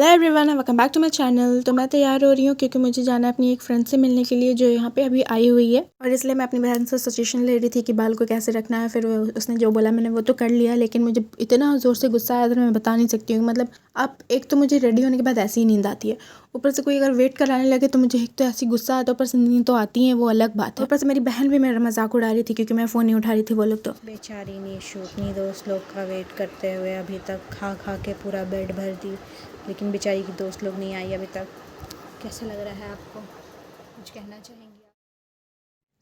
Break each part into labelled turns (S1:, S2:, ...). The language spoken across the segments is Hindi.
S1: Hello everyone, welcome back to my channel. तो मैं तैयार हो रही हूँ क्योंकि मुझे जाना है अपनी एक फ्रेंड से मिलने के लिए जो यहाँ पे अभी आई हुई है, और इसलिए मैं अपनी बहन से सजेशन ले रही थी कि बाल को कैसे रखना है। फिर उसने जो बोला मैंने वो तो कर लिया, लेकिन मुझे इतना ज़ोर से गुस्सा आया था मैं बता नहीं सकती हूँ। मतलब आप एक तो मुझे रेडी होने के बाद ऐसी ही नींद आती है, ऊपर से कोई अगर वेट कराने लगे तो मुझे एक तो ऐसी गुस्सा आता है, ऊपर से नींद तो आती है, वो अलग बात है। ऊपर से मेरी बहन भी मेरा मजाक उड़ा रही थी क्योंकि मैं फ़ोन नहीं उठा रही थी। वो लोग तो
S2: बेचारी नीशू अपनी दोस्त लोग का वेट करते हुए अभी तक खा खा के पूरा बेड भर दी, लेकिन बेचारी की दोस्त लोग नहीं आई अभी तक। कैसा लग रहा है आपको? कुछ कहना चाहेंगी आप?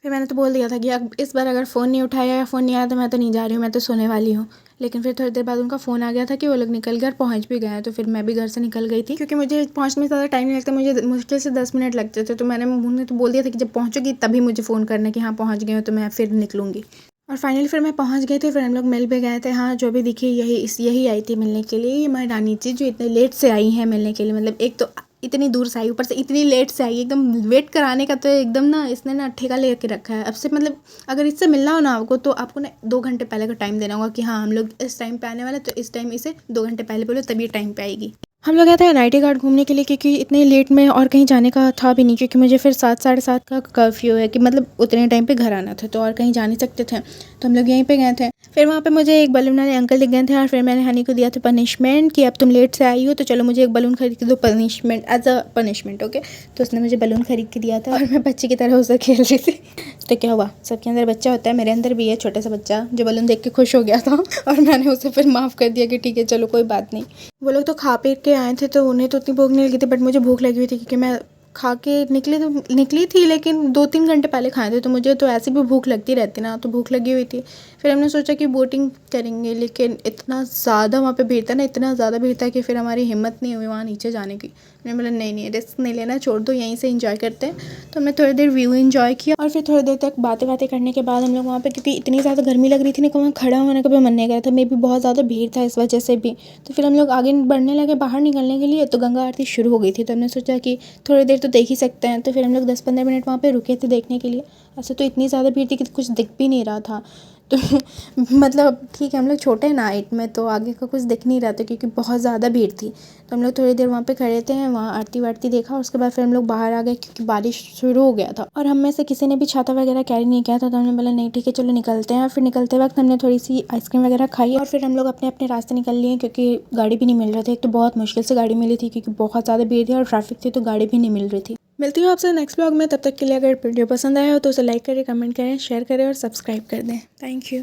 S1: फिर मैंने तो बोल दिया था कि अब इस बार अगर फ़ोन नहीं उठाया या फ़ोन नहीं आया तो मैं तो नहीं जा रही हूँ, मैं तो सोने वाली हूँ। लेकिन फिर थोड़ी देर बाद उनका फ़ोन आ गया था कि वो लोग निकल गए और पहुँच भी गए हैं। तो फिर मैं भी घर से निकल गई थी क्योंकि मुझे पहुँचने में ज़्यादा टाइम नहीं लगता, मुझे मुश्किल से 10 मिनट लगते थे। तो उन्होंने तो बोल दिया था कि जब पहुँचोगी तभी मुझे फ़ोन करना कि हाँ पहुँच गए हो, तो मैं फिर निकलूँगी। और फाइनली फिर मैं पहुँच गई थी। फिर हम लोग मिल भी गए थे। हाँ, जो भी दिखी यही आई थी मिलने के लिए। ये हमारी रानी जी जो इतने लेट से आई हैं मिलने के लिए, मतलब एक तो इतनी दूर से आई, ऊपर से इतनी लेट से आई, एकदम वेट कराने का तो एकदम ना इसने ना ठेका लेके रखा है। अब से मतलब अगर इससे मिलना हो ना आपको तो आपको ना 2 घंटे पहले का टाइम देना होगा कि हाँ हम लोग इस टाइम पे आने वाले, तो इस टाइम इसे 2 घंटे पहले बोलो तभी टाइम पे आएगी। हम लोग गए थे नाइटी घाट घूमने के लिए क्योंकि इतने लेट में और कहीं जाने का था भी नहीं, क्योंकि मुझे फिर 7 साढ़े 7 का कर्फ्यू है कि मतलब उतने टाइम पे घर आना था, तो और कहीं जा नहीं सकते थे। तो हम लोग यहीं पे गए थे। फिर वहाँ पे मुझे एक बलून वाले अंकल दिख गए थे और फिर मैंने हनी को दिया था पनिशमेंट कि अब तुम लेट से आई हो तो चलो मुझे एक बलून खरीद के दो, punishment as a punishment. Okay, तो उसने मुझे बलून खरीद के दिया था और मैं बच्चे की तरह उससे खेल रही थी। तो क्या हुआ, सबके अंदर बच्चा होता है, मेरे अंदर भी है छोटा सा बच्चा जो बलून देख के खुश हो गया था और मैंने उसे फिर माफ़ कर दिया कि ठीक है चलो कोई बात नहीं। वो लोग तो खा पी के आए थे तो उन्हें तो उतनी भूख नहीं लगी थी, बट मुझे भूख लगी हुई थी क्योंकि मैं खा के निकली थी, लेकिन 2-3 घंटे पहले खाए थे, तो मुझे तो ऐसे भी भूख लगती रहती ना, तो भूख लगी हुई थी। फिर हमने सोचा कि बोटिंग करेंगे, लेकिन इतना ज़्यादा वहाँ पे भीड़ था ना, इतना ज़्यादा भीड़ था कि फिर हमारी हिम्मत नहीं हुई वहाँ नीचे जाने की। मैंने बोला नहीं रिस्क नहीं लेना, छोड़ दो, यहीं से इंजॉय करते हैं। तो हमने थोड़ी देर व्यू इंजॉय किया और फिर थोड़ी देर तक बातें करने के बाद हम लोग वहाँ पे, क्योंकि इतनी ज़्यादा गर्मी लग रही थी ना कि वहाँ खड़ा होने का भी मन नहीं कर रहा था, मे भी बहुत ज़्यादा भीड़ था इस वजह से भी। तो फिर हम लोग आगे बढ़ने लगे बाहर निकलने के लिए, तो गंगा आरती शुरू हो गई थी, तो हमने सोचा कि थोड़ी देर तो देख ही सकते हैं। तो फिर हम लोग 10-15 मिनट वहाँ पे रुके थे देखने के लिए। ऐसे तो इतनी ज़्यादा भीड़ थी कि कुछ दिख भी नहीं रहा था। तो मतलब ठीक है, हम लोग छोटे हैं ना हाइट में, तो आगे का कुछ दिख नहीं रहा था क्योंकि बहुत ज़्यादा भीड़ थी। तो हम लोग थोड़ी देर वहाँ पे खड़े थे, वहाँ आरती वारती देखा, उसके बाद फिर हम लोग बाहर आ गए क्योंकि बारिश शुरू हो गया था और हम में से किसी ने भी छाता वगैरह कैरी नहीं किया था। तो हमने बोला नहीं ठीक है चलो निकलते हैं। और फिर निकलते वक्त हमने थोड़ी सी आइसक्रीम वगैरह खाई और फिर हम लोग अपने अपने रास्ते निकल लिए क्योंकि गाड़ी भी नहीं मिल रही थी। एक तो बहुत मुश्किल से गाड़ी मिली थी क्योंकि बहुत ज़्यादा भीड़ थी और ट्रैफिक थी, तो गाड़ी भी नहीं मिल रही थी। मिलती हूँ आपसे नेक्स्ट ब्लॉग में, तब तक के लिए अगर वीडियो पसंद आया हो तो उसे लाइक करें, कमेंट करें, शेयर करें और सब्सक्राइब कर दें। Thank you.